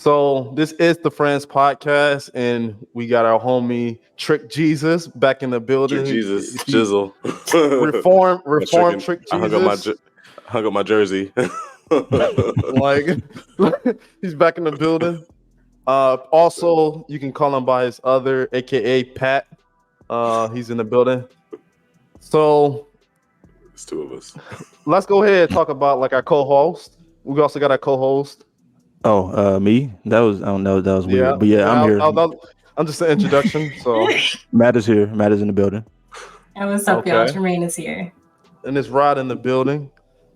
So this is the Friends Podcast, and we got our homie Trick Jesus back in the Trick building. Jesus, Jizzle. My Reform tricking. Trick I Jesus. hung up my jersey. Like he's back in the building. Also, you can call him by his other, aka Pat. He's in the building. So It's two of us. let's go ahead and talk about like our co-host. We also got our co-host. Oh, me? That was I don't know. That was Yeah, weird. But yeah, I'm yeah. here. I'm just an introduction. So Matt is here. Matt is in the building. And what's up, y'all? Okay. Tremaine is here. and it's Rod in the building.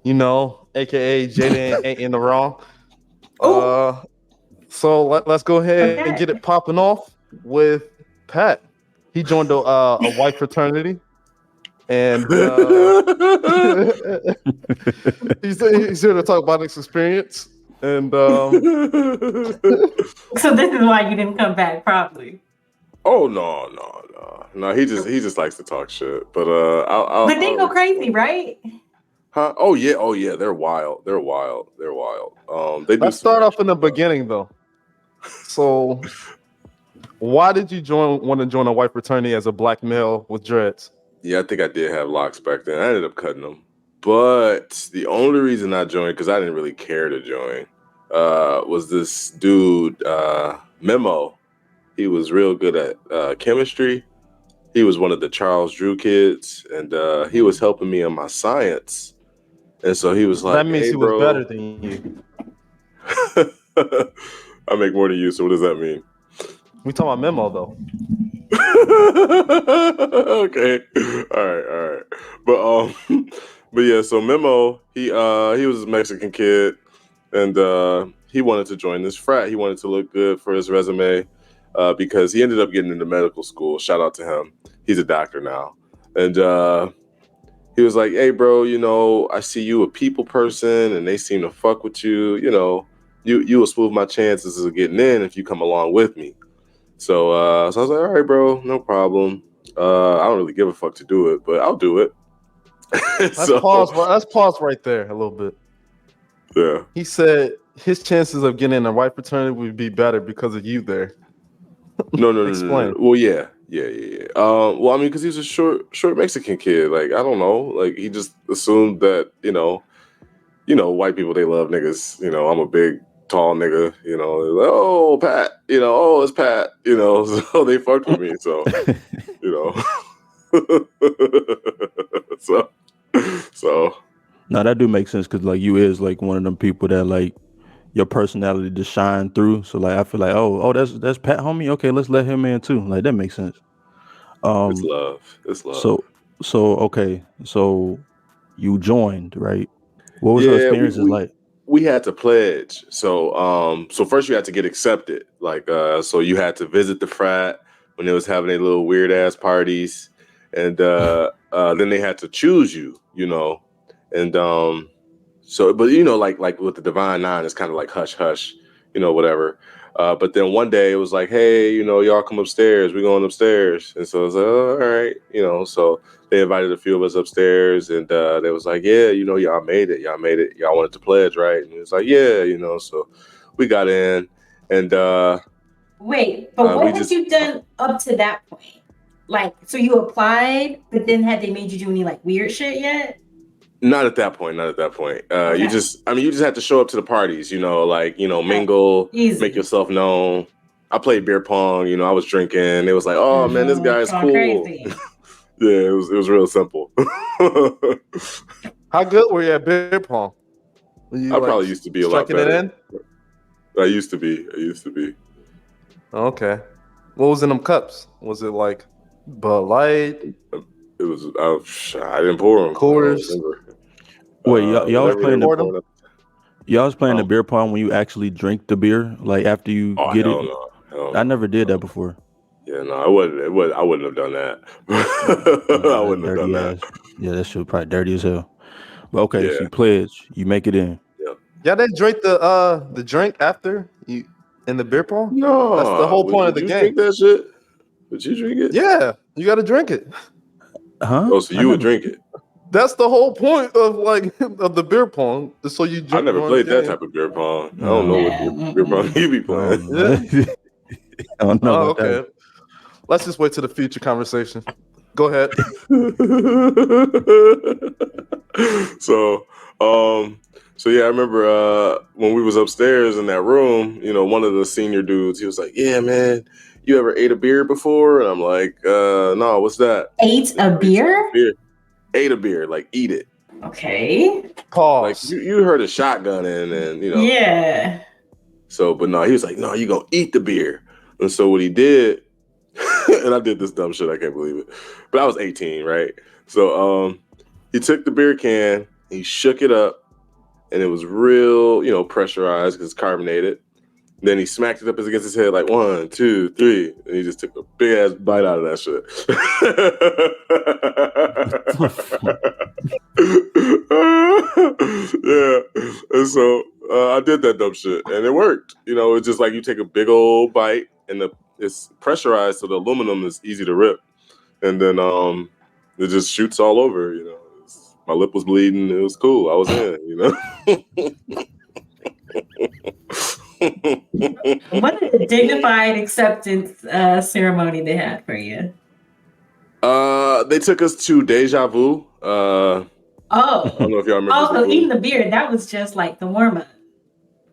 AKA Jaden ain't in the wrong. So let's go ahead and get it popping off with Pat. He joined a white fraternity, and he's here to talk about his experience. And So this is why you didn't come back, probably. Oh no. He just likes to talk shit. But I'll But they go crazy, right? Huh? Oh yeah. They're wild. They do. let's start off in the beginning though. So, why did you want to join a white fraternity as a black male with dreads? Yeah, I think I did have locks back then. I ended up cutting them. But the only reason I joined, because I didn't really care to join, was this dude, Memo. He was real good at chemistry. He was one of the Charles Drew kids, and he was helping me in my science. And so he was like, that means hey, he bro. was better than you. I make more than you, so what does that mean? We talking about Memo though. Okay. All right. But yeah, so Memo, he was a Mexican kid, and he wanted to join this frat. He wanted to look good for his resume because he ended up getting into medical school. Shout out to him. He's a doctor now. And he was like, hey, bro, I see you a people person, and they seem to fuck with you. You will smooth my chances of getting in if you come along with me. So I was like, all right, bro, no problem. I don't really give a fuck to do it, but I'll do it. Let's pause right there a little bit. Yeah. He said his chances of getting in a white fraternity would be better because of you there. No. Explain. Well, yeah. Well, I mean, because he's a short Mexican kid. Like, I don't know. Like, he just assumed that, white people, they love niggas. I'm a big, tall nigga. Like, oh, Pat. It's Pat. So they fucked with me. So, so. No, that do make sense because like you is like one of them people that like your personality just shine through. So like I feel like oh that's Pat homie. Okay, let's let him in too. Like that makes sense. It's love. So you joined, right? What was your experiences like? We had to pledge. So first you had to get accepted. Like so you had to visit the frat when they was having their little weird ass parties, and then they had to choose you. And so, but like with the Divine Nine, it's kind of like hush hush, whatever. But then one day it was like, hey, y'all come upstairs. We're going upstairs. And so I was like, oh, all right, so they invited a few of us upstairs, and they was like, yeah, y'all made it. Y'all wanted to pledge, right? And it's like, yeah, so we got in, and wait, but what had you done up to that point? Like, so you applied, but then had they made you do any like weird shit yet? Not at that point. Okay. You just had to show up to the parties, mingle, Easy. make yourself known. I played beer pong, I was drinking. It was like, oh man, this guy's cool. Crazy. Yeah, it was real simple. How good were you at beer pong? I probably used to be a lot better. It in? I used to be. Okay. What was in them cups? Was it like Bud Light? It was. I didn't pour them. Coors. Wait, y'all was playing the. Y'all was playing the beer pong when you actually drink the beer, like after you get it. No. I never did that before. Yeah, no, I wouldn't have done that. I wouldn't have done that. Yeah, that shit was probably dirty as hell. But okay, so you pledge, you make it in. Yeah, they drink the drink after you in the beer pong. No, that's the whole point of the game. Drink that shit? Would you drink it? Yeah, you got to drink it. Huh? Oh, so you would drink it? That's the whole point of of the beer pong. So you I never run played that game. type of beer pong. I don't know what beer pong you be playing. I don't know Oh, about okay. Let's just wait to the future conversation. Go ahead. So yeah, I remember when we was upstairs in that room, one of the senior dudes, he was like, "Yeah, man, you ever ate a beer before?" And I'm like, "No, what's that?" Ate a beer? Ate a beer, like eat it. Okay. Pause. Like you heard of shotgunning and Yeah. So, but no, he was like, "No, you gonna eat the beer." And so what he did, and I did this dumb shit, I can't believe it. But I was 18, right? So he took the beer can, he shook it up, and it was real, pressurized because it's carbonated. Then he smacked it up against his head like 1, 2, 3, and he just took a big ass bite out of that shit. Yeah, and so I did that dumb shit, and it worked. It's just like you take a big old bite, and it's pressurized, so the aluminum is easy to rip, and then it just shoots all over. My lip was bleeding. It was cool. I was in. What a dignified acceptance ceremony they had for you. They took us to Deja Vu. I don't know if y'all remember. Also, eating the beer, that was just like the warm up.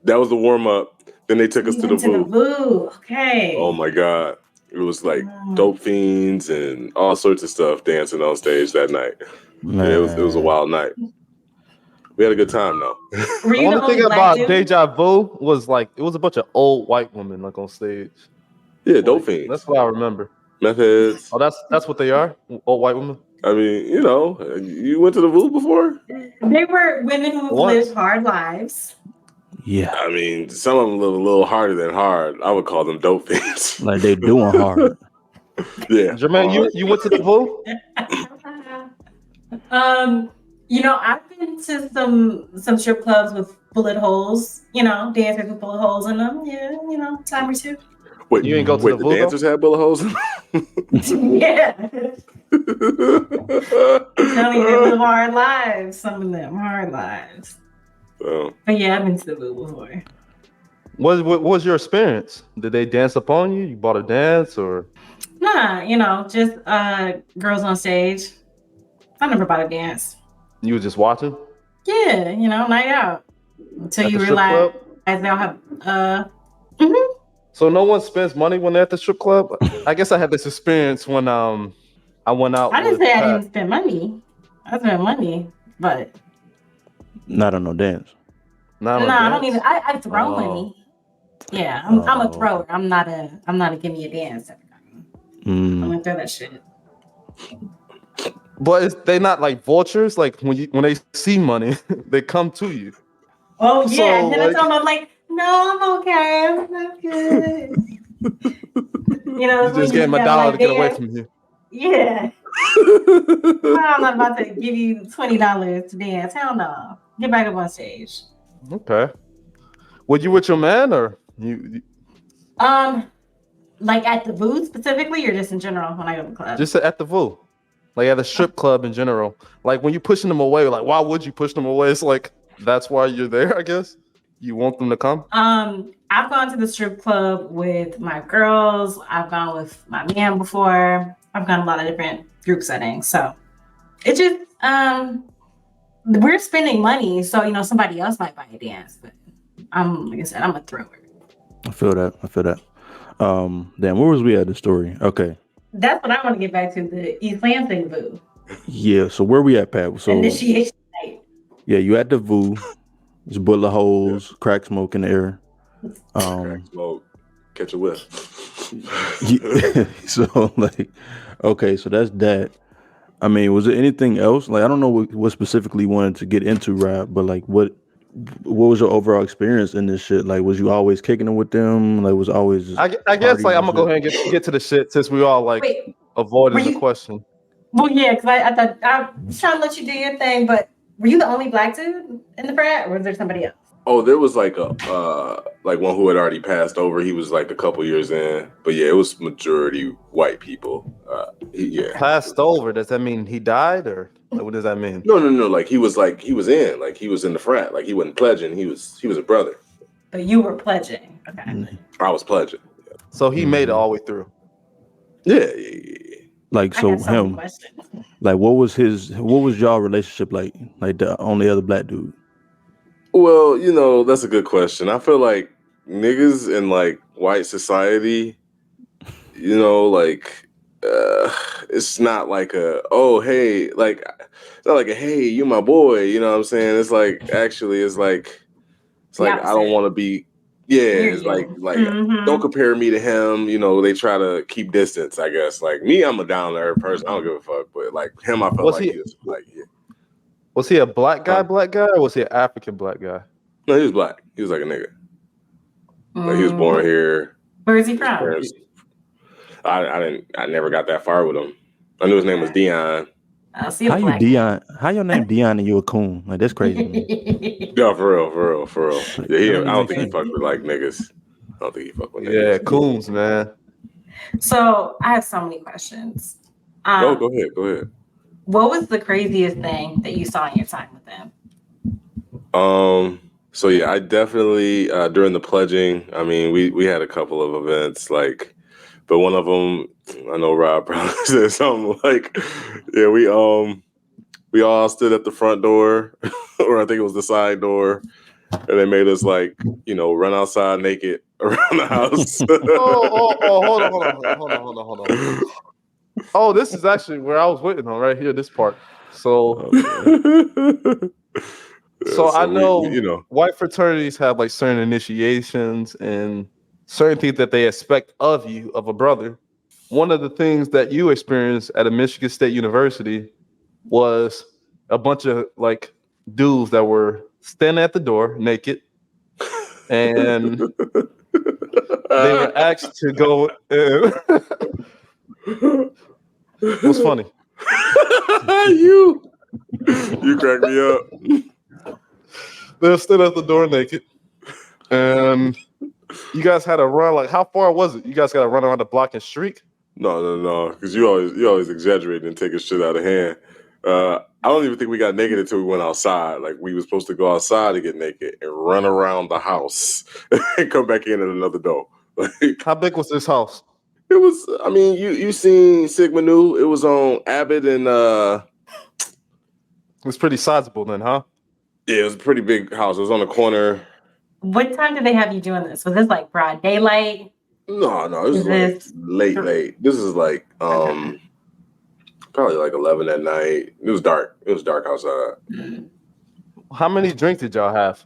That was the warm up. Then they took us to the Vu. Okay. Oh my God. It was like dope fiends and all sorts of stuff dancing on stage that night. Man. It was a wild night. We had a good time though. The only thing about Deja Vu was it was a bunch of old white women on stage. Yeah, dope fiends. That's what I remember. Meth heads. Oh, that's what they are? Old white women? I mean, you went to the Vu before? They were women who lived hard lives. Yeah. I mean, some of them live a little harder than hard. I would call them dope fiends. Like they doing hard. Yeah. Jermaine, you went to the Vu? I've been to some strip clubs with bullet holes, dancers with bullet holes in them. Yeah, time or two. Wait, you ain't go to the Vu, dancers had bullet holes in them? Yeah. Tell me they live hard lives. Some of them hard lives. Oh. But yeah, I've been to the Vu before. What was your experience? Did they dance upon you? You bought a dance or? Nah, just girls on stage. I never bought a dance. You were just watching? Yeah, night out. Until you realize they'll have So no one spends money when they're at the strip club? I guess I had this experience when I went out. I didn't say I didn't spend money. I spent money, but not on no dance. I don't even. I throw money. Yeah, I'm a thrower. I'm not a give me a dance. I'm gonna throw that shit. But they not like vultures. Like when they see money, they come to you. Oh yeah, and then I tell them, I'm like, no, I'm okay. I'm good. You just gave him $1 to get away from you. Yeah. I'm not about to give you $20 to dance. Hell no. Get back up on stage. Okay. Were you with your man or you? Like at the Vu specifically, or just in general when I go to the club? Just at the Vu, like at the strip club in general. Like when you're pushing them away, like why would you push them away? It's like that's why you're there, I guess. You want them to come. I've gone to the strip club with my girls. I've gone with my man before. I've gone a lot of different group settings. So it just we're spending money, so somebody else might buy a dance, but like I said, I'm a thrower. I feel that. Damn, where was we at the story? Okay. That's what I want to get back to, the East Lansing Vu. Yeah, so where we at, Pat? So initiation night. Yeah, you at the Vu. There's bullet holes, crack smoke in the air. Crack smoke, catch a whiff. So okay, so that's that. I mean, was there anything else? Like, I don't know what specifically you wanted to get into, Rob, but what was your overall experience in this shit? Like, was you always kicking it with them? Like, was always? I guess I'm gonna go ahead and get to the shit since we all avoided the question. Well, yeah, because I thought I was trying to let you do your thing, but were you the only black dude in the frat, or was there somebody else? Oh, there was one who had already passed over. He was a couple years in, but yeah, it was majority white people. Passed over. Does that mean he died or? Like, what does that mean? No. Like he was in the frat. Like he wasn't pledging. He was a brother. But you were pledging. Okay. I was pledging. So he made it all the way through. Yeah. Like, I so got so many him, questions. like, what was y'all relationship like? Like the only other black dude. Well, that's a good question. I feel like niggas in like white society, like it's not like it's not like a hey, you my boy, you know what I'm saying? It's like actually it's like I don't want to be it's like don't compare me to him, they try to keep distance, I guess. Like me, I'm a down to earth person. I don't give a fuck, but like him, I felt Was like he- he was like Was he a black guy, or was he an African black guy? no, he was black. He was like a nigga. Like he was born here. Where is he His from? parents- I never got that far with him. I knew his name was Dion. See How the you black Dion? How your name Dion and you a coon? Like that's crazy. Man. Yeah, for real. Like, Yeah, that I don't make think he sense. fucked with like niggas. I don't think he fucked with Yeah, niggas. coons, man. So I have so many questions. Go ahead. What was the craziest thing that you saw in your time with them? So yeah, I definitely during the pledging, I mean, we had a couple of events, like, but one of them, I know Rob probably said something like, yeah, we all stood at the front door, or I think it was the side door, and they made us like, run outside naked around the house. Hold on. Oh, this is actually where I was waiting on, right here, this part. So, I know, white fraternities have like certain initiations and certain things that they expect of you, of a brother. One of the things that you experienced at a Michigan State University was a bunch of like dudes that were standing at the door naked, and they were asked to go. What's funny? You crack me up. They stood at the door naked, and you guys had to run. Like, how far was it? You guys got to run around the block and shriek. No, because you always exaggerate and take a shit out of hand. I don't even think we got naked until we went outside. Like we were supposed to go outside to get naked and run around the house and come back in at another door. Like, how big was this house? It was. I mean, you seen Sigma Nu? It was on Abbott and. It was pretty sizable then, huh? Yeah, it was a pretty big house. It was on the corner. What time did they have you doing this? Was this like broad daylight? No, this is like late. This is like probably like 11 at night. It was dark. It was dark outside. How many drinks did y'all have?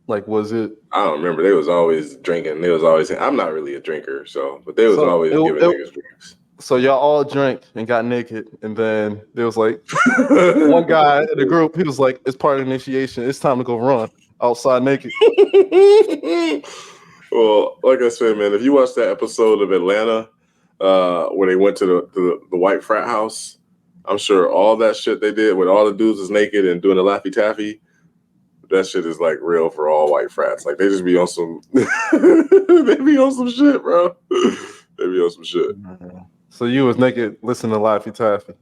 Like, was it? I don't remember. They was always drinking. They was always. I'm not really a drinker, but they was always giving niggas drinks. So y'all all drank and got naked, and then there was like one guy in the group. He was like, "It's part of the initiation. It's time to go run outside naked." Well, like I said, man, if you watch that episode of Atlanta where they went to the white frat house, I'm sure all that shit they did with all the dudes is naked and doing the Laffy Taffy, that shit is like real for all white frats. Like they just be on some, they be on some shit, bro. They be on some shit. So you was naked listening to Laffy Taffy?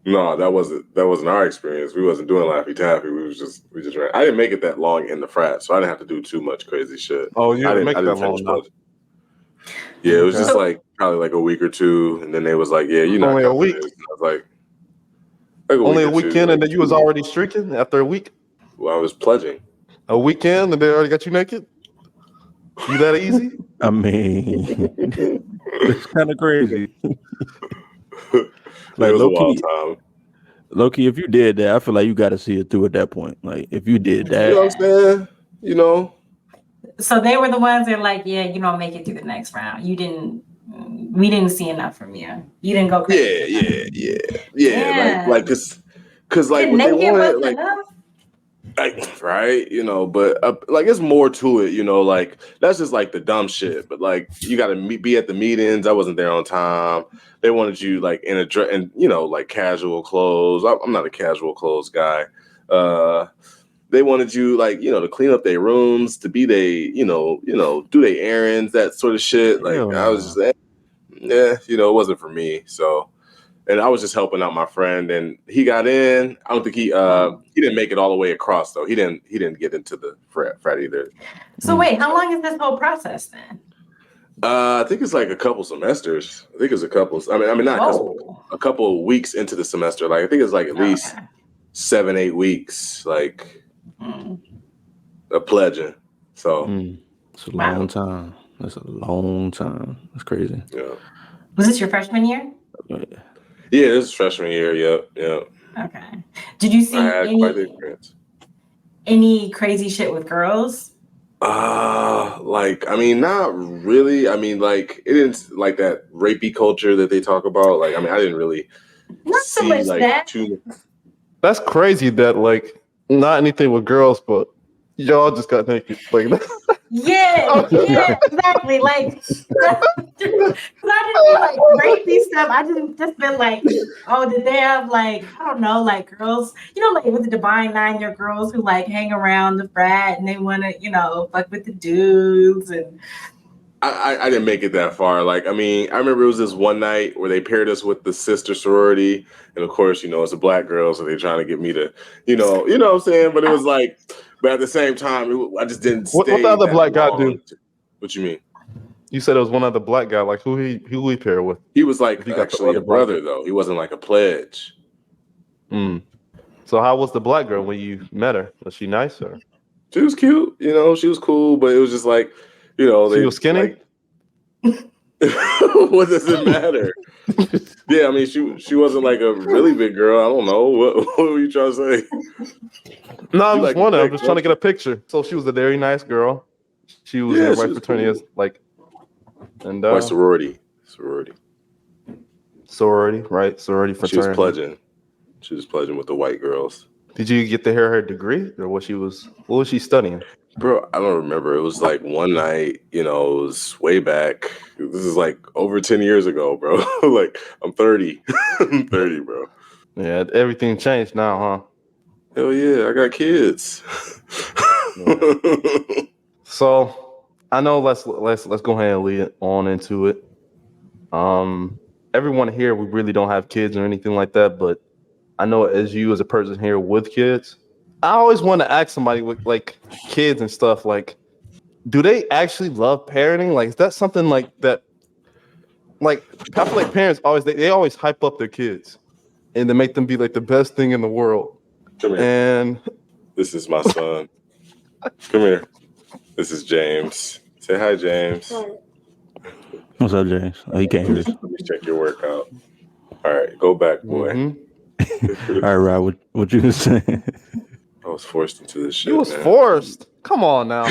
No, that wasn't our experience. We wasn't doing Laffy Taffy. We just ran. I didn't make it that long in the frat, so I didn't have to do too much crazy shit. Oh, you didn't make it that long now? Yeah, it was just like probably like a week or two, and then they was like, "Yeah, you're not only a week." I was like only a weekend, and then you was already streaking after a week. Well, I was pledging. A weekend, and they already got you naked. You that easy? I mean, it's kind of crazy. Like, it was a wild time. Low-key, if you did that, I feel like you got to see it through at that point. Like, if you did that. You know what I'm saying? So they were the ones that like, yeah, you don't make it through the next round. We didn't see enough from you. You didn't go crazy. Yeah. Like, cause like what they wanted, like, right, but like it's more to it, like that's just like the dumb shit. But like you got to be at the meetings. I wasn't there on time. They wanted you like in a dress and like casual clothes. I'm not a casual clothes guy. They wanted you like to clean up their rooms, to be do their errands, that sort of shit. Like I was just it wasn't for me. So and I was just helping out my friend, and he got in. I don't think he didn't make it all the way across though. He didn't get into the frat either. So wait, how long is this whole process then? I think it's like a couple semesters. I think it's a couple. I mean, not a couple weeks into the semester. Like I think it's like at least 7-8 weeks. Like a pledging. So it's a long time. That's a long time. That's crazy. Yeah. Was this your freshman year? Yeah, this is freshman year. Yep. Okay. Did you see quite the experience. Any crazy shit with girls? Like, I mean, not really. I mean, like, it didn't like that rapey culture that they talk about. Like, I mean, I didn't really so much like that. That's crazy that like not anything with girls, but y'all just got naked like that. Yeah, exactly. Like, because I didn't do like rapey stuff. I just been like, oh, did they have like, I don't know, like girls, like with the Divine 9-year girls who like hang around the frat and they want to, fuck with the dudes and. I didn't make it that far. Like, I mean, I remember it was this one night where they paired us with the sister sorority, and of course, it's a black girl, so they're trying to get me to, you know what I'm saying. But it was like, but at the same time, I just didn't stay. What the other black guy do? What you mean? You said it was one other black guy. Like who he paired with? He was like actually a brother though. He wasn't like a pledge. So how was the black girl when you met her? Was she nice or? She was cute. She was cool, but it was just like. She was skinny. Like, what does it matter? Yeah, I mean, she wasn't like a really big girl. I don't know what were you trying to say. No, I'm just wondering. I'm just trying to get a picture. So she was a very nice girl. She was in the right fraternity, and my sorority, right? Sorority fraternity. She was pledging with the white girls. Did you get to hear her degree, or what was she studying? Bro, I don't remember. It was like one night, it was way back. This is like over 10 years ago, bro. Like, I'm 30. I'm 30, bro. Yeah, everything changed now, huh? Hell yeah, I got kids. So, I know let's go ahead and lead on into it. Everyone here, we really don't have kids or anything like that, but I know as a person here with kids, I always want to ask somebody with like kids and stuff, like, do they actually love parenting? Like, is that something like that? Like, I feel like parents they always hype up their kids and they make them be like the best thing in the world. Come here. And this is my son. Come here. This is James. Say hi, James. What's up, James? Oh, he can't hear us. Let me check your workout. All right, go back, boy. Mm-hmm. All right, Rob, what you saying? I was forced into this shit. You was forced. Come on now.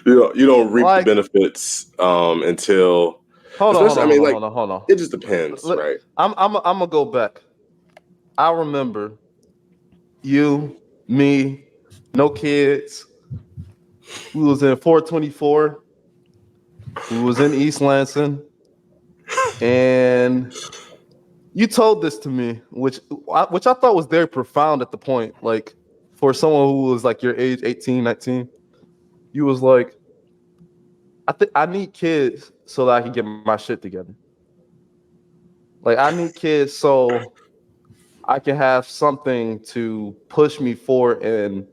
You don't reap the benefits until. Hold on. It just depends, right? I'm gonna go back. I remember you, me, no kids. We was in 424. We was in East Lansing, and you told this to me, which I thought was very profound at the point. Like, for someone who was like your age, 18, 19, you was like, I need kids so that I can get my shit together. Like, I need kids so I can have something to push me forward and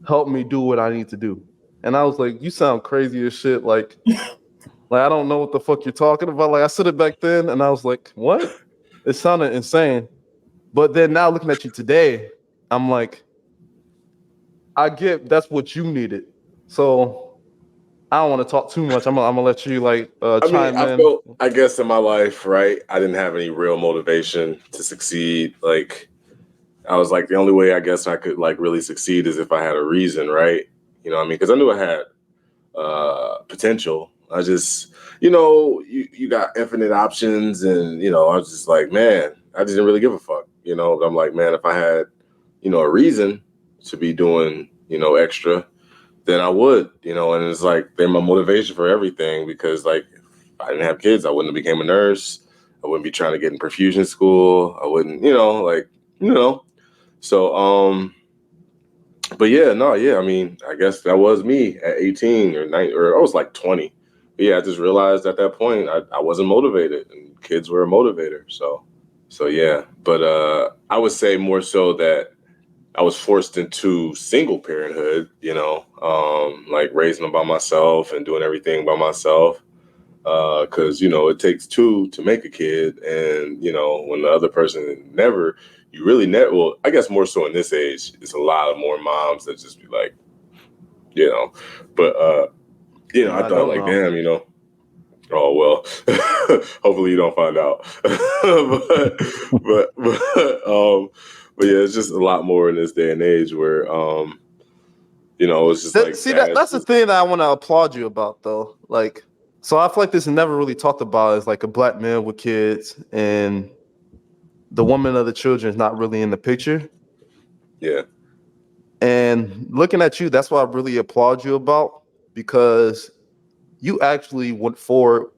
help me do what I need to do. And I was like, you sound crazy as shit. Like I don't know what the fuck you're talking about. Like, I said it back then and I was like, what? It sounded insane. But then now looking at you today, I'm like, I get that's what you needed. So I don't want to talk too much. I'm gonna let you chime in. I guess in my life, right, I didn't have any real motivation to succeed. Like, I was like, the only way I guess I could like really succeed is if I had a reason, right? You know what I mean? Because I knew I had potential. I just, you got infinite options, and I was just like, man, I didn't really give a fuck. But I'm like, man, if I had, a reason to be doing, extra, then I would, and it's like they're my motivation for everything, because like if I didn't have kids, I wouldn't have became a nurse. I wouldn't be trying to get in perfusion school. I wouldn't, So, but yeah, I mean, I guess that was me at 18 or 9, or I was like 20, yeah, I just realized at that point I wasn't motivated, and kids were a motivator. So yeah, but I would say more so that I was forced into single parenthood, like raising them by myself and doing everything by myself. Because it takes two to make a kid, and when the other person you really never. Well, I guess more so in this age, it's a lot of more moms that just be like, but I I thought don't like, know. damn, oh well, hopefully you don't find out. But yeah, it's just a lot more in this day and age where it's just like See, dads that's the just thing that I want to applaud you about, though. Like, so I feel like this is never really talked about as like a black man with kids, and the woman of the children is not really in the picture. yeah. And looking at you, that's what I really applaud you about, because you actually went forward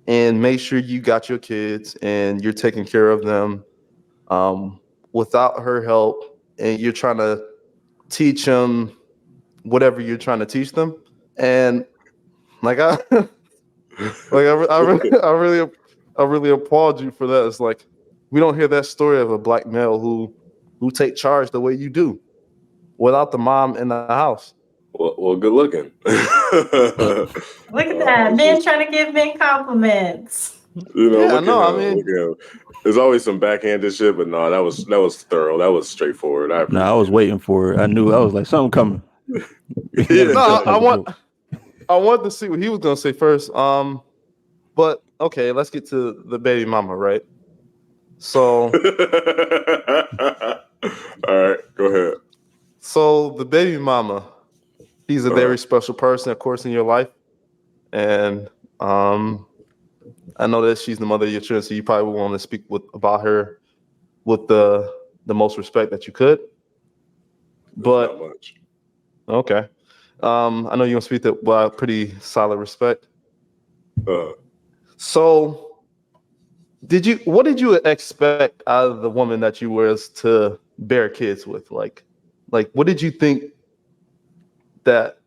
and made sure you got your kids and you're taking care of them um, without her help, and you're trying to teach them whatever you're trying to teach them. And like I really applaud you for that. It's like we don't hear that story of a black male who take charge the way you do without the mom in the house. Well, good looking. Look at that. It's Men just, trying to give men compliments. Yeah, look at no, I him. mean, Look at him. There's always some backhanded shit, but no, that was thorough. That was straightforward. I Nah, I was appreciate waiting for it. I knew I was like something coming. it. You gotta no, be some type of joke. I wanted to see what he was gonna say first. But okay, let's get to the baby mama, right? So, All right, go ahead. so the baby mama, she's a Uh, very special person, of course, in your life, and I know that she's the mother of your children, so you probably want to speak about her with the most respect that you could. there's not But much. okay, I know you're gonna speak that with pretty solid respect. Uh, So, what did you expect out of the woman that you was to bear kids with? Like what did you think that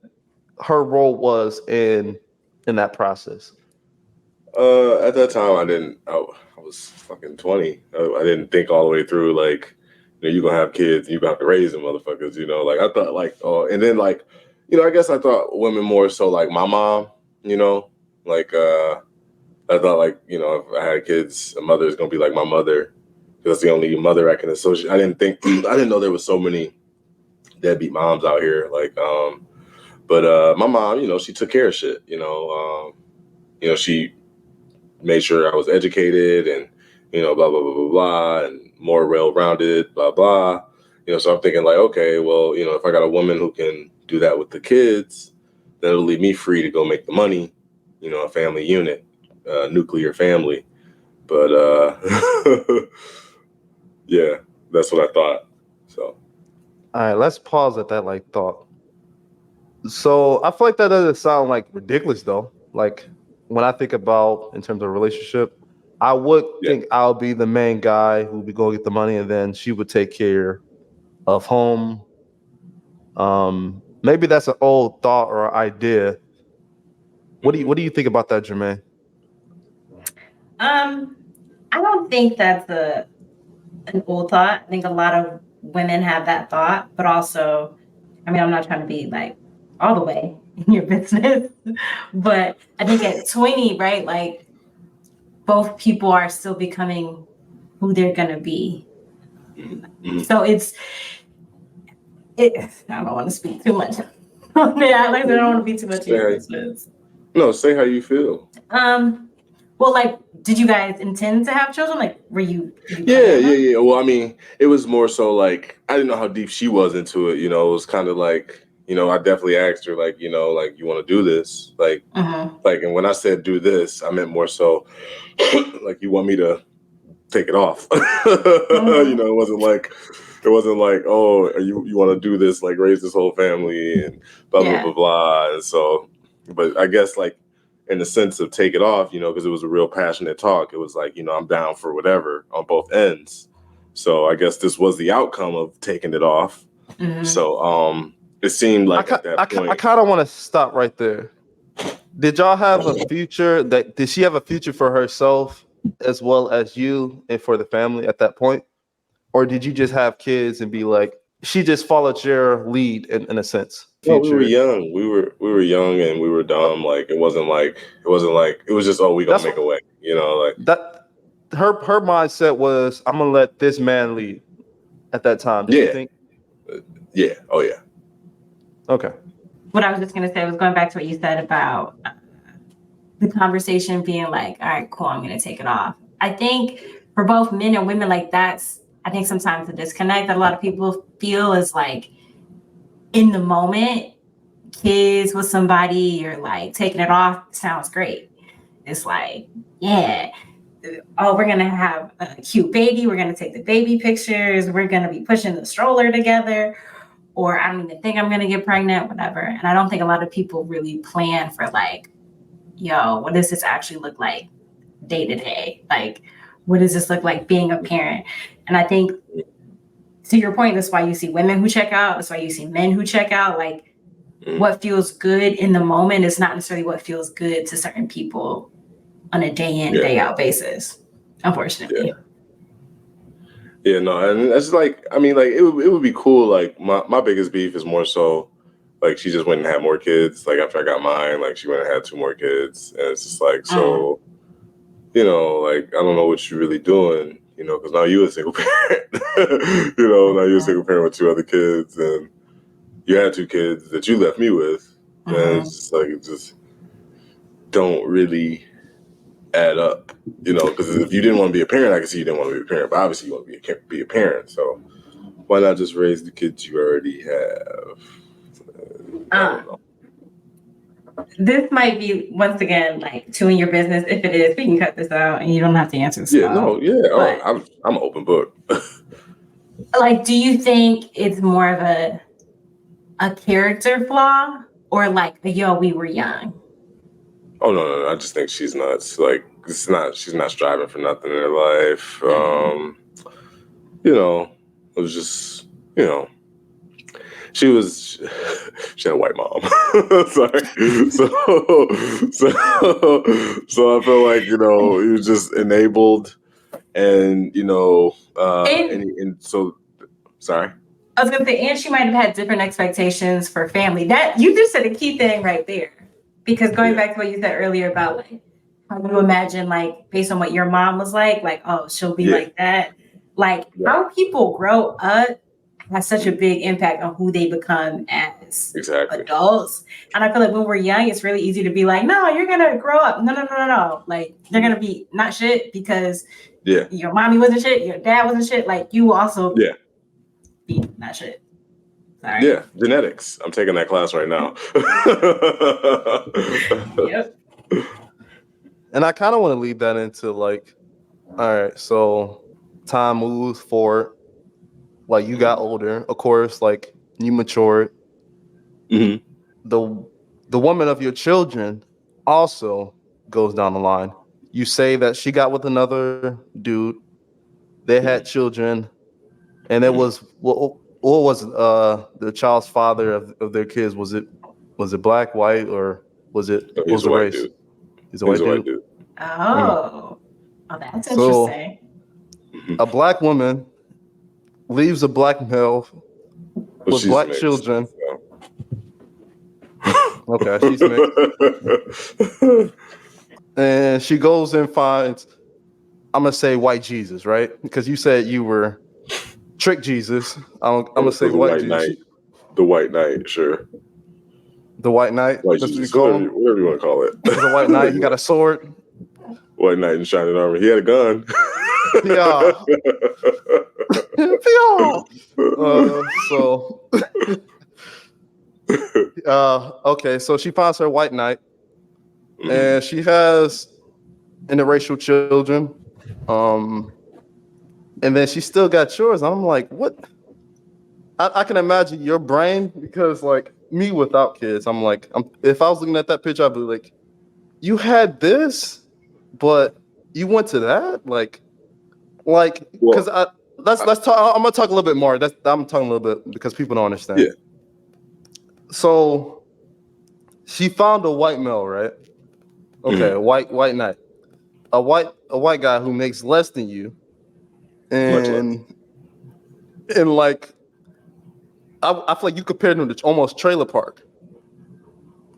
her role was in that process? at that time, I didn't. I was fucking 20. I didn't think all the way through. Like, you're gonna have kids, and you're gonna have to raise them, motherfuckers. Like I thought, like, oh, and then like, I guess I thought women more so like my mom. Like I thought like, if I had kids, a mother is gonna be like my mother. That's the only mother I can associate. I didn't think, I didn't know there was so many deadbeat moms out here. Like, but my mom, she took care of shit. She made sure I was educated and, blah, blah, blah, blah, blah, and more well-rounded, blah, blah. So I'm thinking like, okay, well, if I got a woman who can do that with the kids, then it'll leave me free to go make the money, a family unit, nuclear family. But yeah, that's what I thought. So All right, let's pause at that like thought. So I feel like that doesn't sound like ridiculous though. Like when I think about in terms of relationship, I would yeah. think I'll be the main guy who would be going to get the money, and then she would take care of home. Maybe that's an old thought or idea. What do you think about that, Jermaine? I don't think that's an old thought. I think a lot of women have that thought, but also, I mean, I'm not trying to be like all the way in your business, but I think at 20, right, like both people are still becoming who they're gonna be. So I don't want to speak too much on that. Like I don't want to be too much in your business. No, say how you feel. Well, like, did you guys intend to have children? Like, were you Yeah. Well, I mean, it was more so like I didn't know how deep she was into it. It was kind of like, I definitely asked her like, like you want to do this, like, and when I said do this, I meant more so like you want me to take it off. It wasn't like, oh, you want to do this, like raise this whole family and blah blah blah blah. And so, but I guess like in the sense of take it off, because it was a real passionate talk. It was like, I'm down for whatever on both ends. So I guess this was the outcome of taking it off. So it seemed like at that point, I kind of want to stop right there. Did y'all have a future? Did she have a future for herself as well as you and for the family at that point? Or did you just have kids and be like, she just followed your lead in a sense? No, we were Future. young. We were young and we were dumb. Like it was just, oh, we gonna That's make what a way. You know, like that her mindset was, I'm gonna let this man lead at that time. Did you yeah, think? yeah, oh yeah. Okay. What I was just gonna say was going back to what you said about the conversation being like, all right, cool, I'm gonna take it off. I think for both men and women, like I think sometimes the disconnect that a lot of people feel is like in the moment, kids with somebody, you're like taking it off, sounds great. It's like, yeah, oh, we're gonna have a cute baby, we're gonna take the baby pictures, we're gonna be pushing the stroller together, or I don't even think I'm gonna get pregnant, whatever. And I don't think a lot of people really plan for like, yo, what does this actually look like day to day? Like, what does this look like being a parent? And I think to your point, that's why you see women who check out, that's why you see men who check out. Like, what feels good in the moment is not necessarily what feels good to certain people on a day in, day out basis, unfortunately. Yeah, no, and that's like, I mean, like it would be cool. Like my biggest beef is more so like she just went and had more kids. Like after I got mine, like she went and had 2 more kids, and it's just like, so you know, like I don't know what you're really doing, you know, because now you're a single parent. You know, now you're a single parent with 2 other kids, and you had 2 kids that you left me with, and it's just like it just don't really add up, you know, because if you didn't want to be a parent, I can see you didn't want to be a parent, but obviously you want to be a parent, so why not just raise the kids you already have? This might be once again like two in your business. If it is, we can cut this out and you don't have to answer this. Yeah, no, yeah, but, I'm an open book. Like, do you think it's more of a character flaw or like yo, we were young? Oh no, I just think she's nuts. Like she's not striving for nothing in her life. You know, it was just, you know, she had a white mom. Sorry. So I feel like, you know, he was just enabled and, you know, and so sorry. I was gonna say, and she might have had different expectations for family. That you just said a key thing right there. Because going back to what you said earlier about like how you imagine, like based on what your mom was like, oh, she'll be like that. Like how people grow up has such a big impact on who they become as adults. And I feel like when we're young, it's really easy to be like, no, you're gonna grow up. No. Like they're gonna be not shit because your mommy wasn't shit, your dad wasn't shit. Like you also be not shit. Sorry. Yeah, genetics. I'm taking that class right now. Yep. And I kind of want to lead that into like, all right, so time moves forward. Like you got older, of course, like you matured. Mm-hmm. The woman of your children also goes down the line. You say that she got with another dude. They had children, and it was what was the child's father of their kids? Was it black, white, or was it what was the race? Dude. He's a white dude. Oh, that's interesting. A black woman leaves a black male with black mixed, children. So. Okay, she's mixed. And she goes and finds, I'm gonna say white Jesus, right? Because you said you were trick Jesus. I'm gonna say white Jesus. Knight. The white knight, sure. The white knight. White That's Jesus, what you call him. Whatever you want to call it. He's a white knight. He got a sword. White knight in shining armor. He had a gun. Yeah. Okay, so she finds her white knight, and she has interracial children, and then she still got yours. I'm like, what? I can imagine your brain, because like me without kids, I'm like, if I was looking at that picture, I'd be like, you had this, but you went to that, like, because let's talk. I'm gonna talk a little bit more. I'm talking a little bit because people don't understand. Yeah. So she found a white male, right? Okay, a white knight, a white guy who makes less than you, Much less. and like I feel like you compared him to almost Trailer Park,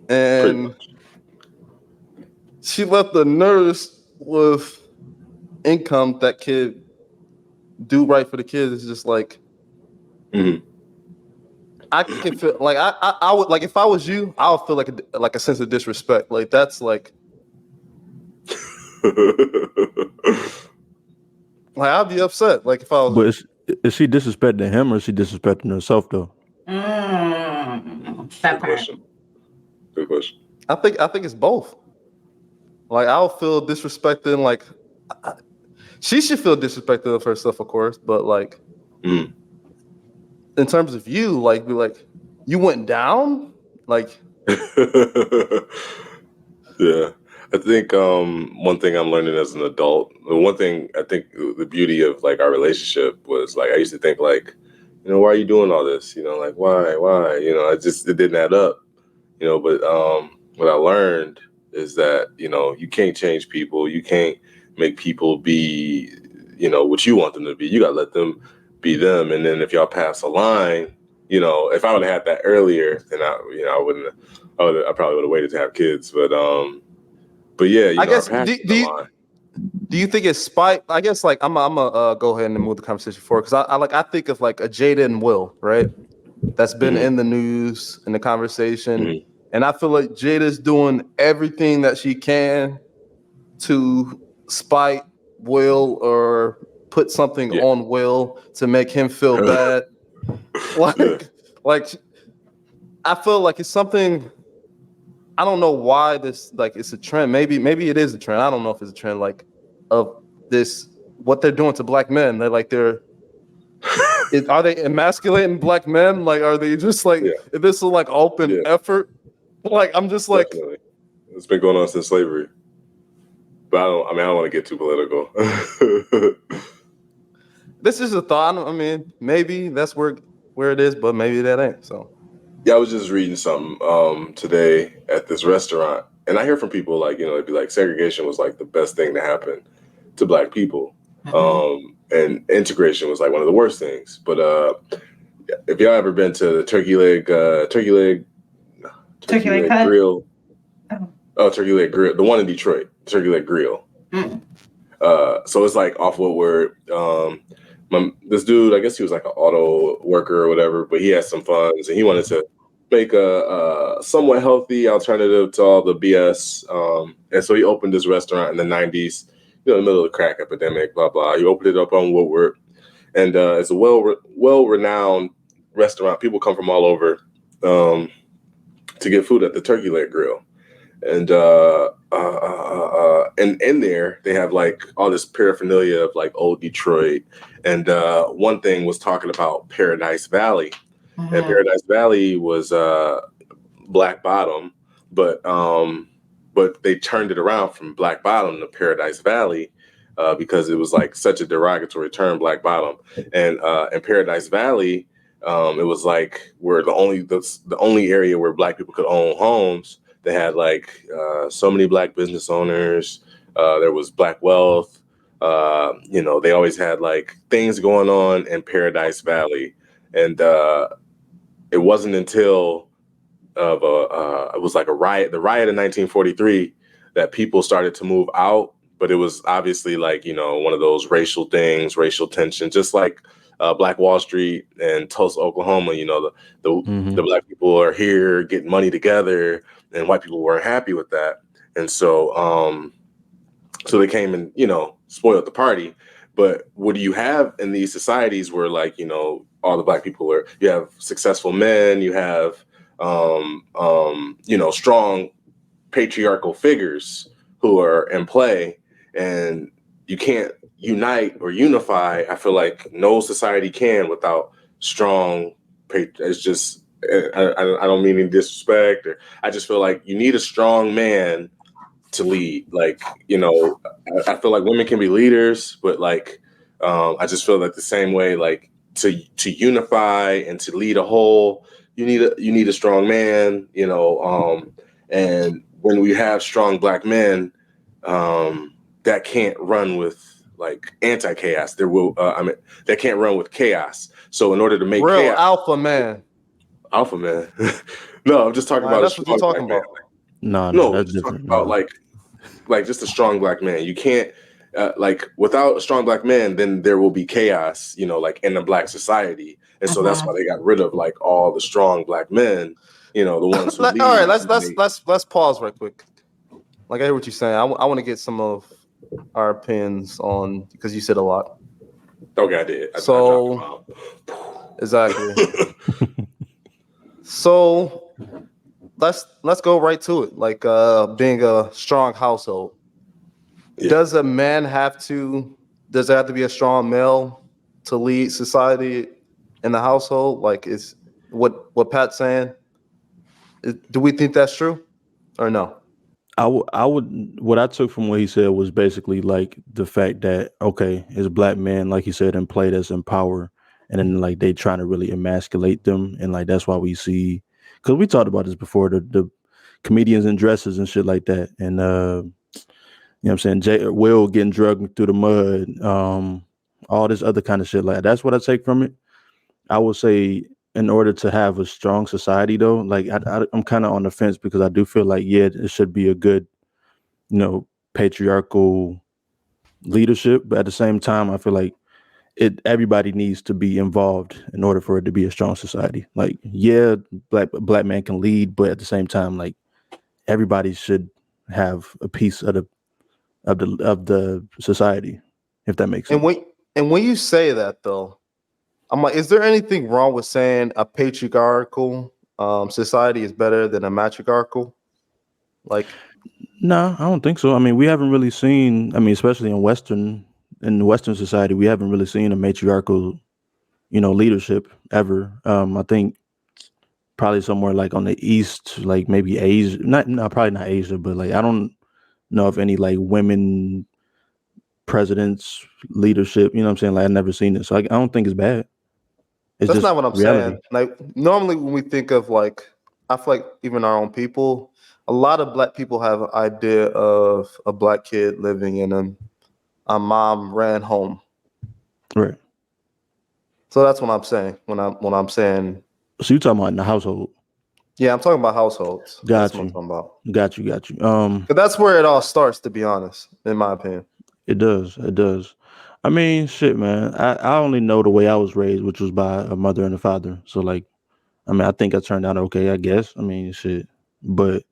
Pretty and much. she left the nurse with income that could do right for the kids. It's just like Mhm. I can feel like I would like if I was you, I would feel like a sense of disrespect. Like that's like I'd be upset. Like if I was But is she disrespecting him or is she disrespecting herself though? That Good part. question. Good question. I think it's both. Like I'll feel disrespected. Like she should feel disrespected of herself, of course. But like Mm. in terms of you, like be like you went down. Like Yeah. I think one thing I'm learning as an adult, the one thing I think the beauty of like our relationship was like I used to think like, why are you doing all this? Like why? It didn't add up. But what I learned is that, you can't change people. You can't make people be, what you want them to be. You gotta let them be them. And then if y'all pass a line, if I would have had that earlier, then I wouldn't. I probably would have waited to have kids. But yeah, I our guess passing the line. do you think it's spite? I guess like I'm gonna go ahead and move the conversation forward because I think of like a Jada and Will, right? That's been Mhm. in the news in the conversation, Mhm. and I feel like Jada's doing everything that she can to spite Will or put something Yeah. on Will to make him feel bad. Yeah. Like I feel like it's something. I don't know why this like it's a trend. Maybe it is a trend. I don't know if it's a trend like of this what they're doing to black men. Are they emasculating black men? Like are they just like Yeah. if this is like open Yeah. effort? Like I'm just like Definitely. It's been going on since slavery. But I don't want to get too political. this is a thought. I mean, maybe that's where it is, but maybe that ain't. So Yeah, I was just reading something today at this restaurant, and I hear from people like, they'd be like, segregation was like the best thing to happen to black people, and integration was like one of the worst things. But if y'all ever been to the turkey leg cut. grill, turkey leg grill, the one in Detroit, turkey leg grill. So it's like off Woodward. This dude, I guess he was like an auto worker or whatever, but he had some funds and he wanted to make a somewhat healthy alternative to all the BS. And so he opened this restaurant in the 90s, in the middle of the crack epidemic, blah, blah. He opened it up on Woodward. And it's a well-renowned restaurant. People come from all over to get food at the Turkey Leg Grill. And in there they have like all this paraphernalia of like old Detroit. And one thing was talking about Paradise Valley, and Paradise Valley was Black Bottom, but they turned it around from Black Bottom to Paradise Valley because it was like such a derogatory term, Black Bottom, and in Paradise Valley. It was like where the only area where black people could own homes. They had like so many black business owners. There was black wealth. They always had like things going on in Paradise Valley, and it wasn't until it was like the riot in 1943, that people started to move out. But it was obviously like one of those racial things, racial tension, just like Black Wall Street and Tulsa, Oklahoma. The black people are here getting money together, and white people weren't happy with that, and so they came and spoiled the party. But what do you have in these societies where like all the black people you have successful men, you have strong patriarchal figures who are in play, and you can't unite or unify. I feel like no society can without strong. It's just I don't mean any disrespect, or I just feel like you need a strong man to lead. Like I feel like women can be leaders, but like I just feel like the same way, like to unify and to lead a whole, you need a strong man, And when we have strong black men, that can't run with like anti-chaos. That can't run with chaos. So in order to make Real chaos, alpha man. alpha man. No, I'm just talking about a That's what you're strong talking black man. about. No, No, that's just talking different. about like just a strong black man. You can't like without a strong black man, then there will be chaos, like in the black society. And so that's why they got rid of like all the strong black men, the ones who lead. All right, let's pause right quick. Like I hear what you're saying. I want to get some of our opinions on, because you said a lot. Okay, I did. I So dropped them out. exactly. So let's go right to it. Like being a strong household. Yeah. Does there have to be a strong male to lead society in the household? Like is what Pat's saying? Do we think that's true or no? I would what I took from what he said was basically like the fact that okay, it's black men, like he said, in play that's in power, and then like they trying to really emasculate them, and like that's why we see, because we talked about this before, the comedians in dresses and shit like that, and you know what I'm saying, Will getting drugged through the mud, all this other kind of shit, like that's what I take from it. I would say in order to have a strong society though, like I'm kind of on the fence, because I do feel like, yeah, it should be a good, patriarchal leadership, but at the same time, I feel like everybody needs to be involved in order for it to be a strong society. Like, yeah, black man can lead, but at the same time, like everybody should have a piece of the society, if that makes sense. And when you say that though, I'm like, is there anything wrong with saying a patriarchal society is better than a matriarchal? Like, No, I don't think so. I mean, we haven't really seen. I mean, especially in Western society, we haven't really seen a matriarchal, leadership ever. I think probably somewhere like on the East, like maybe Asia. Probably not Asia, but like I don't know if any like women presidents leadership. You know what I'm saying? Like I've never seen it, so I don't think it's bad. It's that's just not what I'm reality. saying. Like, normally when we think of like, I feel like even our own people, a lot of black people have an idea of a black kid living in a mom ran home. Right. So that's what I'm saying when I'm saying. So you talking about in the household? Yeah, I'm talking about households. That's Got what I'm you. talking about. Got you. 'Cause that's where it all starts, to be honest, in my opinion. It does. It does. I mean, shit, man. I only know the way I was raised, which was by a mother and a father. So, like, I mean, I think I turned out okay, I guess. I mean, shit. But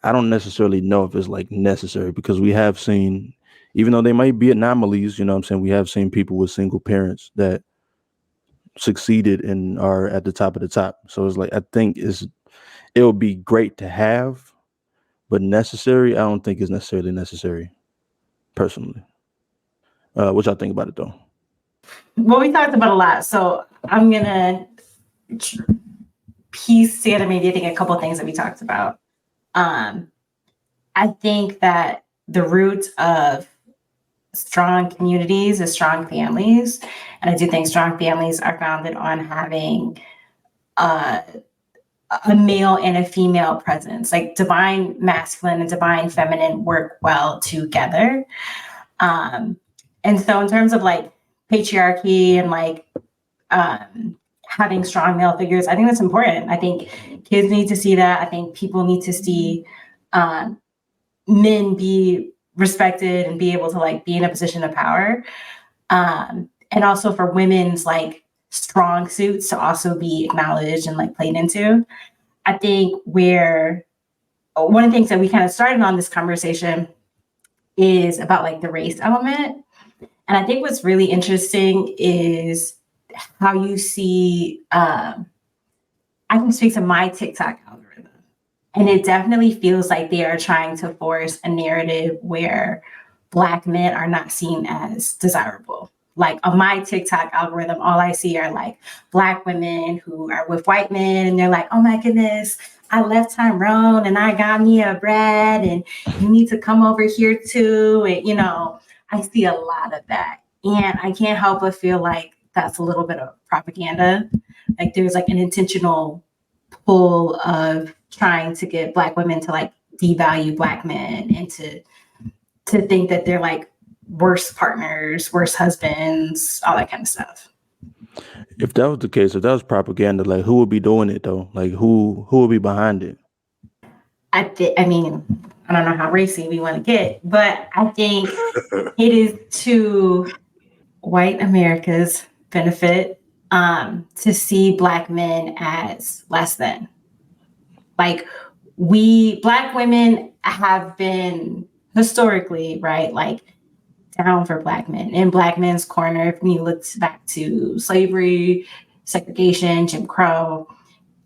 I don't necessarily know if it's like necessary, because we have seen, even though they might be anomalies, you know what I'm saying, we have seen people with single parents that succeeded and are at the top of the top. So it's like, I think it would be great to have, but necessary, I don't think it's necessarily necessary, personally. What y'all think about it though? Well, we talked about a lot, so I'm gonna piece together maybe I think a couple of things that we talked about. I think that the root of strong communities is strong families, and I do think strong families are founded on having a male and a female presence, like divine masculine and divine feminine work well together. And so in terms of like patriarchy and like having strong male figures, I think that's important. I think kids need to see that. I think people need to see men be respected and be able to like be in a position of power. And also for women's like strong suits to also be acknowledged and like played into. I think where one of the things that we kind of started on this conversation is about like the race element. And I think what's really interesting is how you see, I can speak to my TikTok algorithm, and it definitely feels like they are trying to force a narrative where Black men are not seen as desirable. Like on my TikTok algorithm, all I see are like Black women who are with white men, and they're like, oh my goodness, I left Tyrone and I got me a bread, and you need to come over here too. And, I see a lot of that. And I can't help but feel like that's a little bit of propaganda. Like there's like an intentional pull of trying to get Black women to like devalue Black men and to think that they're like worse partners, worse husbands, all that kind of stuff. If that was the case, if that was propaganda, like who would be doing it though? Like who would be behind it? I mean, I don't know how racy we want to get, but I think it is to white America's benefit to see Black men as less than. Like Black women have been historically, right, like down for Black men, in Black men's corner. If we look back to slavery, segregation, Jim Crow,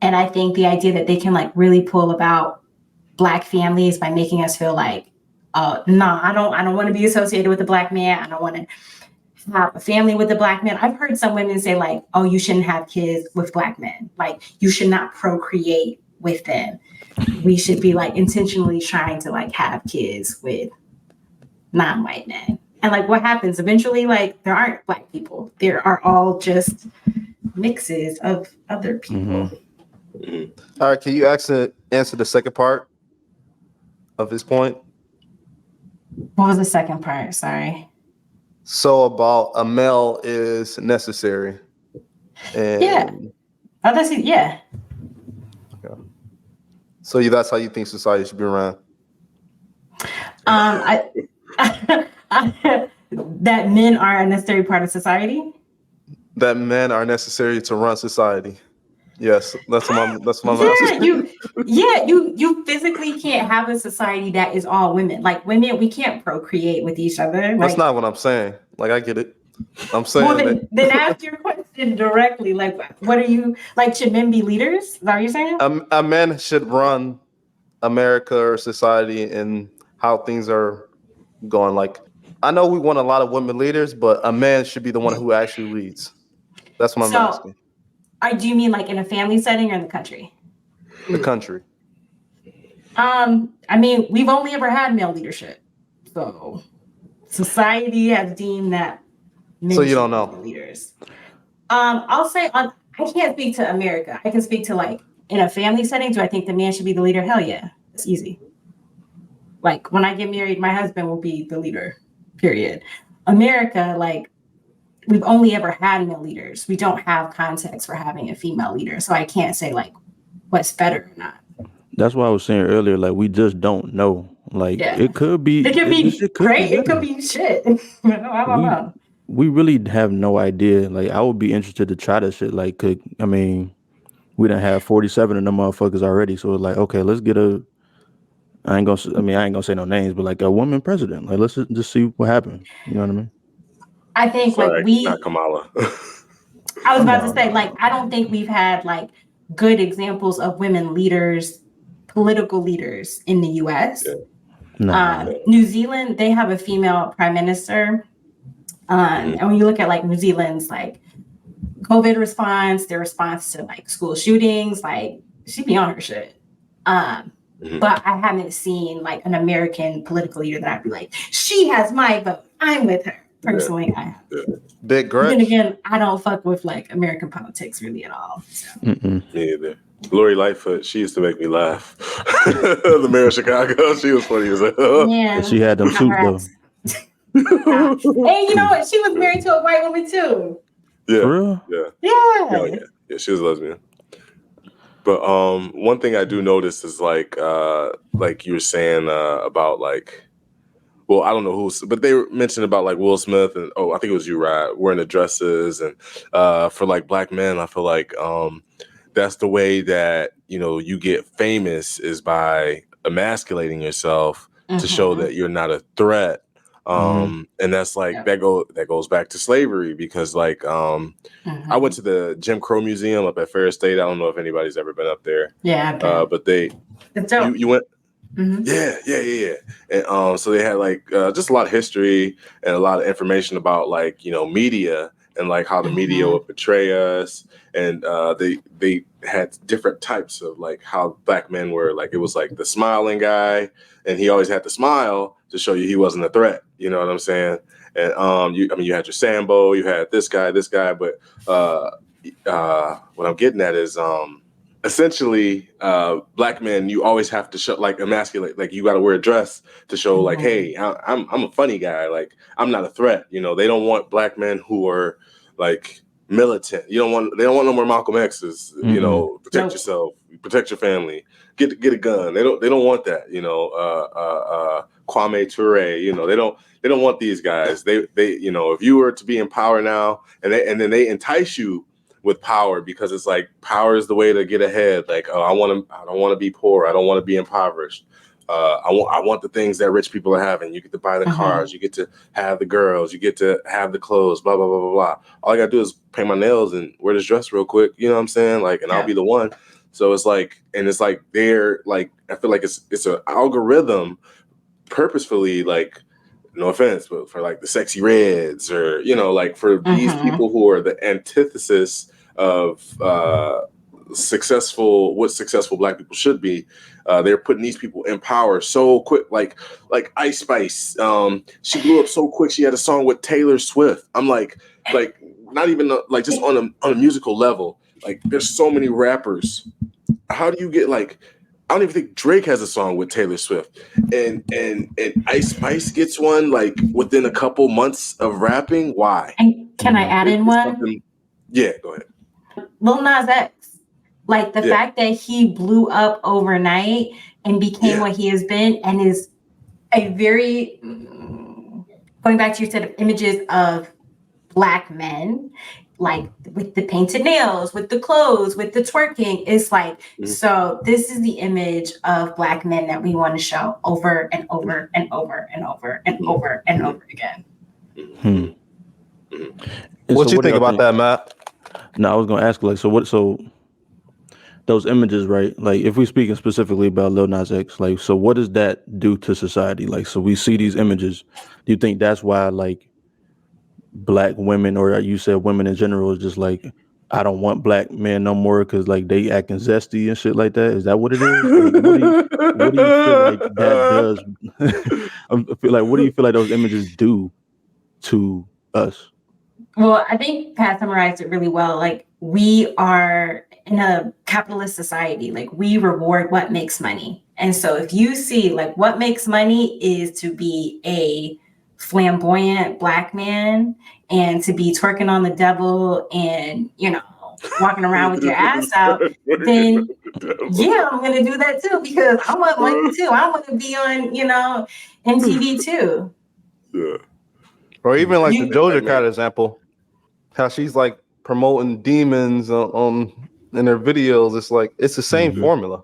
and I think the idea that they can like really pull about Black families by making us feel like, I don't want to be associated with a Black man. I don't want to have a family with a Black man. I've heard some women say like, oh, you shouldn't have kids with Black men. Like you should not procreate with them. We should be like intentionally trying to like have kids with non-white men. And like what happens eventually, like there aren't Black people. There are all just mixes of other people. All right, can you answer the second part of his point? What was the second part? Sorry. So about a male is necessary. And yeah. Oh, that's it. Yeah. Okay. So that's how you think society should be run? That men are a necessary part of society. That men are necessary to run society. Yes, that's what I'm asking. You physically can't have a society that is all women. Like women, we can't procreate with each other. That's not what I'm saying. Like I get it. I'm saying well, then ask your question directly. Like, what are you like? Should men be leaders? Is that what you're saying? A man should run America or society and how things are going. Like, I know we want a lot of women leaders, but a man should be the one who actually leads. That's what I'm asking. Do you mean like in a family setting or in the country? The country. I mean, we've only ever had male leadership, so society has deemed that men so you don't should know be leaders. I'll say I can't speak to America. I can speak to like in a family setting. Do I think the man should be the leader? Hell yeah, it's easy. Like when I get married, my husband will be the leader. Period. America, like. We've only ever had male leaders. We don't have context for having a female leader. So I can't say like what's better or not. That's why I was saying earlier, like we just don't know. Like it could be great. It could be shit. I don't know. We really have no idea. Like I would be interested to try that shit. Like we done have 47 of them motherfuckers already. So it's like, okay, let's get I ain't gonna say no names, but like a woman president. Like let's just see what happens. You know what I mean? I think not Kamala. I was about to say, like, I don't think we've had like good examples of women leaders, political leaders in the US. Yeah. New Zealand, they have a female prime minister. And when you look at like New Zealand's like COVID response, their response to like school shootings, like she be on her shit. But I haven't seen like an American political leader that I'd be like, she has my vote. I'm with her. Personally, I have. Big Gretch. Then again, I don't fuck with like American politics really at all. So. Me either. Lori Lightfoot, she used to make me laugh. The mayor of Chicago, she was funny as hell. Yeah, she had them suits though. Hey, you know what? She was married to a white woman too. Yeah. For real? Yeah. Yeah, she was a lesbian. But one thing I do notice is like you were saying about like. Well, I don't know who's, but they mentioned about like Will Smith and I think it was you, Rod, wearing the dresses, and for like Black men, I feel like that's the way that you get famous is by emasculating yourself to show that you're not a threat, and that's like that goes back to slavery because like I went to the Jim Crow Museum up at Ferris State. I don't know if anybody's ever been up there. Yeah, but you went. Yeah. And so they had like just a lot of history and a lot of information about like media and like how the media would portray us, and they had different types of like how Black men were. Like it was like the smiling guy, and he always had to smile to show you he wasn't a threat. You know what I'm saying? And you had your Sambo, you had this guy, but what I'm getting at is essentially, black men, you always have to show like emasculate, like you got to wear a dress to show like, hey, I'm a funny guy, like I'm not a threat. You know, they don't want black men who are like militant. They don't want no more Malcolm X's. You know, protect yourself, protect your family, get a gun. They don't want that. You know, Kwame Ture. You know, they don't want these guys. They you know, if you were to be in power now, and then they entice you with power because it's like power is the way to get ahead. Like, oh, I don't want to be poor. I don't want to be impoverished. I want the things that rich people are having. You get to buy the cars. You get to have the girls. You get to have the clothes. Blah blah blah blah blah. All I gotta do is paint my nails and wear this dress real quick. You know what I'm saying? Like, and I'll be the one. So it's like, and it's like they're like, I feel like it's an algorithm purposefully, like, no offense, but for like the sexy reds, or you know, like for these people who are the antithesis of what successful black people should be, they're putting these people in power so quick, like Ice Spice. She blew up so quick. She had a song with Taylor Swift. I'm like not even like just on a musical level. Like there's so many rappers. How do you get like? I don't even think Drake has a song with Taylor Swift, and Ice Spice gets one like within a couple months of rapping. Why? And can I add in one? Yeah, go ahead. Lil Nas X, like the fact that he blew up overnight and became what he has been, and is a very, going back to your set of images of black men, like with the painted nails, with the clothes, with the twerking. It's like, so this is the image of black men that we want to show over and over and over and over and over and over again. What you think about that, Matt? No, I was gonna ask, like, so those images, right? Like, if we're speaking specifically about Lil Nas X, like, so what does that do to society? Like, so we see these images. Do you think that's why, like, black women, or you said women in general, is just like, I don't want black men no more because like they acting zesty and shit like that? Is that what it is? Like, what do you feel like that does? I feel like, what do you feel like those images do to us? Well, I think Pat summarized it really well. Like, we are in a capitalist society. Like, we reward what makes money. And so if you see like what makes money is to be a flamboyant black man and to be twerking on the devil and, you know, walking around with your ass out, then yeah, I'm going to do that too, because I want money too. I want to be on, you know, MTV too. Yeah. Or even like the Doja Cat example, how she's like promoting demons on in her videos. It's like, it's the same formula.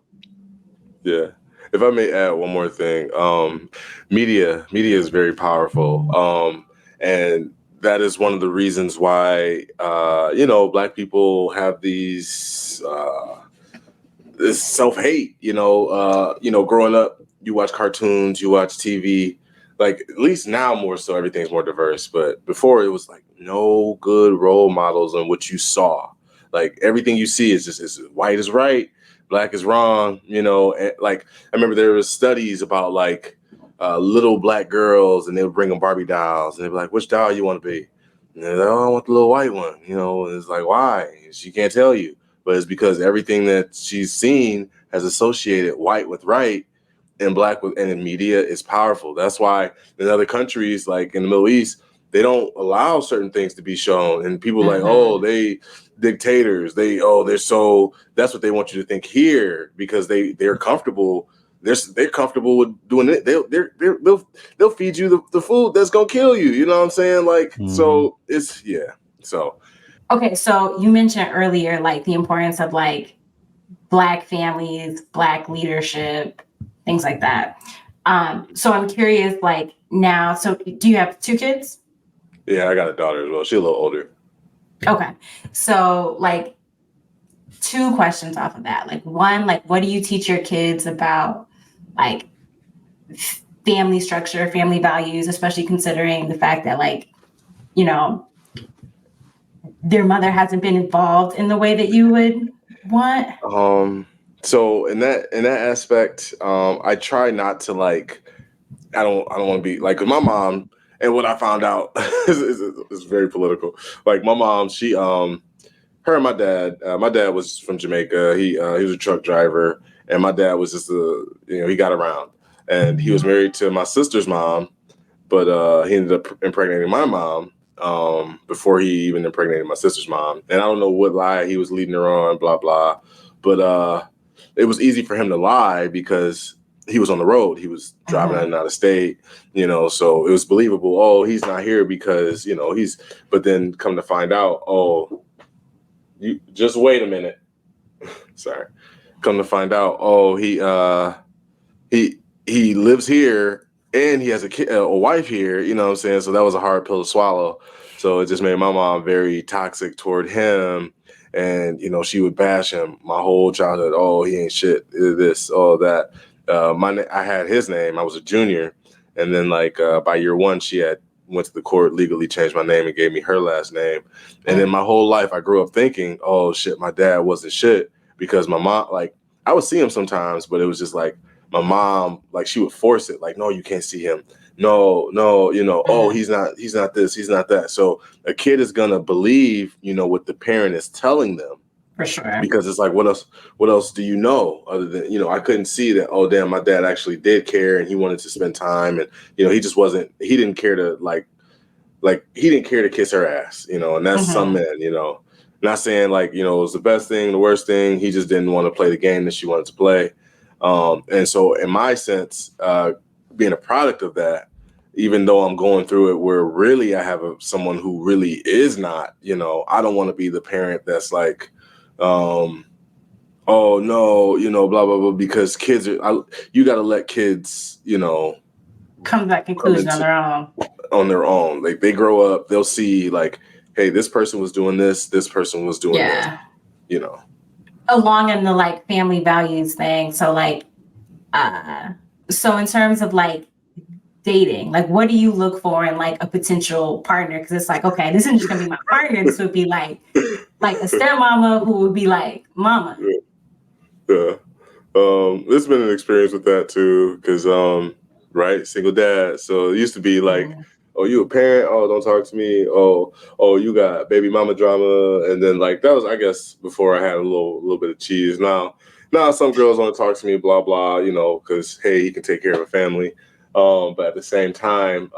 Yeah. If I may add one more thing, media is very powerful. And that is one of the reasons why, you know, black people have these, this self-hate, you know, growing up, you watch cartoons, you watch TV, like at least now more so, everything's more diverse. But before it was like no good role models on what you saw. Like everything you see is just, is white is right, black is wrong, you know. And like I remember there was studies about like little black girls, and they would bring them Barbie dolls, and they'd be like, "Which doll you want to be?" And they're like, "Oh, I want the little white one," you know. And it's like, why? She can't tell you, but it's because everything that she's seen has associated white with right, and black with, and in media is powerful. That's why in other countries, like in the Middle East, they don't allow certain things to be shown, and people like, oh, they dictators, they're so, that's what they want you to think here, because they're comfortable. They're comfortable with doing it. They'll feed you the food that's gonna kill you. You know what I'm saying? Like, so it's so. Okay, so you mentioned earlier like the importance of like black families, black leadership, things like that. So I'm curious, like now, so do you have 2 kids? Yeah, I got a daughter as well. She's a little older. Okay. So like 2 questions off of that. Like one, like what do you teach your kids about like family structure, family values, especially considering the fact that like, you know, their mother hasn't been involved in the way that you would want? So in that aspect, I try not to like, I don't want to be like my mom. And what I found out is very political. Like my mom, she Her and my dad. My dad was from Jamaica. He was a truck driver, and my dad was just he got around, and he was married to my sister's mom, but he ended up impregnating my mom before he even impregnated my sister's mom. And I don't know what lie he was leading her on, blah blah, but it was easy for him to lie because he was on the road. He was driving in and out of state, so it was believable. Oh, he's not here because he's. But then come to find out, oh. You just wait a minute. Sorry. Come to find out, oh, he lives here and he has a wife here. You know what I'm saying? So that was a hard pill to swallow. So it just made my mom very toxic toward him, and she would bash him my whole childhood. Oh, he ain't shit. This, all that. I had his name. I was a junior, and then by year one, she had went to the court, legally changed my name and gave me her last name. And then my whole life I grew up thinking, oh shit, my dad wasn't shit, because my mom, I would see him sometimes, but it was just like my mom, she would force it, no, you can't see him. No, oh, he's not this, he's not that. So a kid is gonna believe, what the parent is telling them. For sure. Because it's like, what else do you know other than, I couldn't see that, oh damn, my dad actually did care and he wanted to spend time, and he didn't care to he didn't care to kiss her ass, and that's some men, not saying it was the best thing, the worst thing. He just didn't want to play the game that she wanted to play. And so in my sense, being a product of that, even though I'm going through it where really I have someone who really is not, I don't want to be the parent that's oh no, blah, blah, blah, because kids you got to let kids, come to that conclusion on their own. They grow up, they'll see hey, this person was doing this person was doing that, along in the family values thing. So so in terms of dating, what do you look for in a potential partner? Because it's okay, this isn't just gonna be my partner. This would be like a stepmama who would be mama. Yeah. There's been an experience with that too, because right, single dad. So it used to be oh, you a parent? Oh, don't talk to me. Oh, you got baby mama drama. And then that was, I guess, before I had a little bit of cheese. Now some girls want to talk to me, blah blah, because hey, he can take care of a family. But at the same time,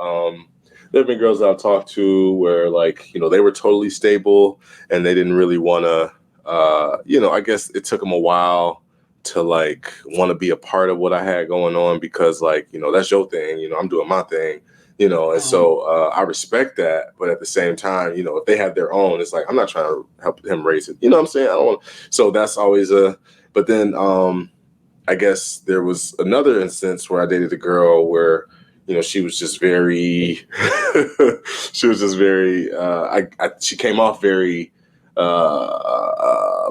there have been girls that I've talked to where they were totally stable and they didn't really want to. I guess it took them a while to want to be a part of what I had going on, because that's your thing, I'm doing my thing, and so I respect that. But at the same time, if they have their own, it's I'm not trying to help him raise it. You know what I'm saying? I don't want. So that's always but then I guess there was another instance where I dated a girl where, she was just very, she came off very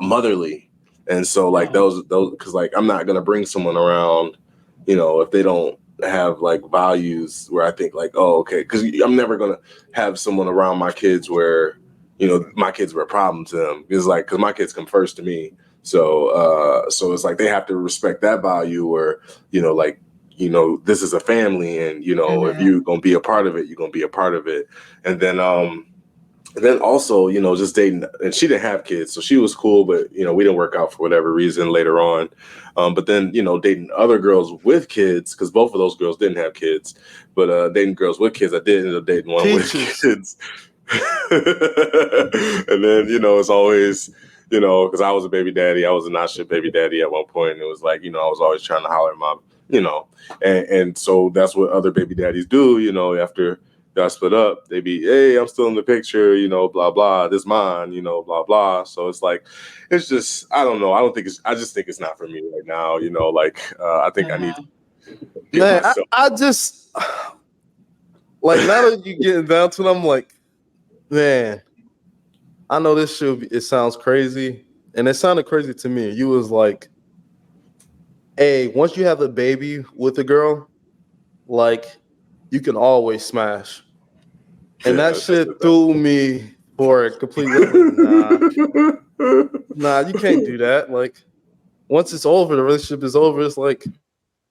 motherly. And so those, cause I'm not going to bring someone around, if they don't have values where I think oh, okay. Cause I'm never going to have someone around my kids where, my kids were a problem to them. It's cause my kids come first to me. So it's they have to respect that value, or, this is a family, and, if you're going to be a part of it, you're going to be a part of it. And then also, just dating, and she didn't have kids, so she was cool, but, we didn't work out for whatever reason later on. But then, dating other girls with kids, because both of those girls didn't have kids, but dating girls with kids, I did end up dating one with kids. And then, it's always, because I was a baby daddy, I was a not shit baby daddy at one point, and it was I was always trying to holler at my, and so that's what other baby daddies do, after y'all split up, they be, hey, I'm still in the picture, blah, blah, this mine, blah, blah. So it's it's just, I don't know. I just think it's not for me right now, I think I need to get myself. I just, now that you're getting down to it, I'm man, I know this it sounds crazy, and it sounded crazy to me. You was hey, once you have a baby with a girl, you can always smash. And that shit threw me for a complete nah, you can't do that. Once it's over, the relationship is over. It's when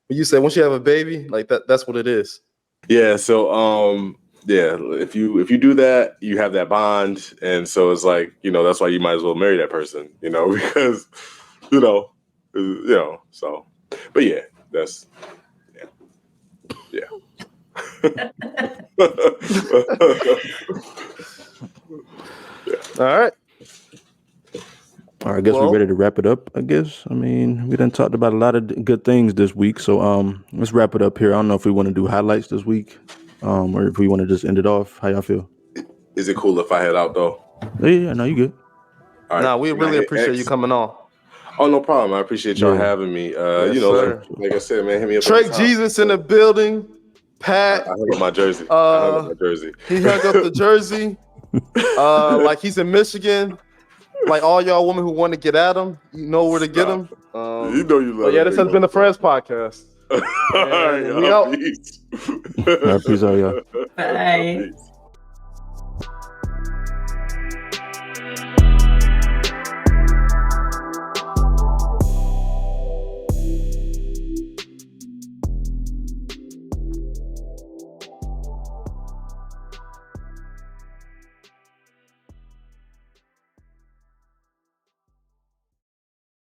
you say once you have a baby, that's what it is. Yeah, so yeah, if you do that, you have that bond, and so it's like, that's why you might as well marry that person, because so. But yeah, that's yeah. All right. All right, I guess we're ready to wrap it up. I guess. I mean, we done talked about a lot of good things this week, so let's wrap it up here. I don't know if we want to do highlights this week, or if we want to just end it off. How y'all feel? Is it cool if I head out though? Yeah, no, you good. All right. Nah, we really appreciate you coming on. Oh, no problem. I appreciate y'all having me. Like I said, man, hit me up. Trey Jesus in the building. Pat. I hung up my jersey. He hung up the jersey. Like he's in Michigan. Like all y'all women who want to get at him, you know where to get him. You know you love. Yeah, this has been the Friends Podcast. All right, we out. Peace out, y'all. Bye. Peace.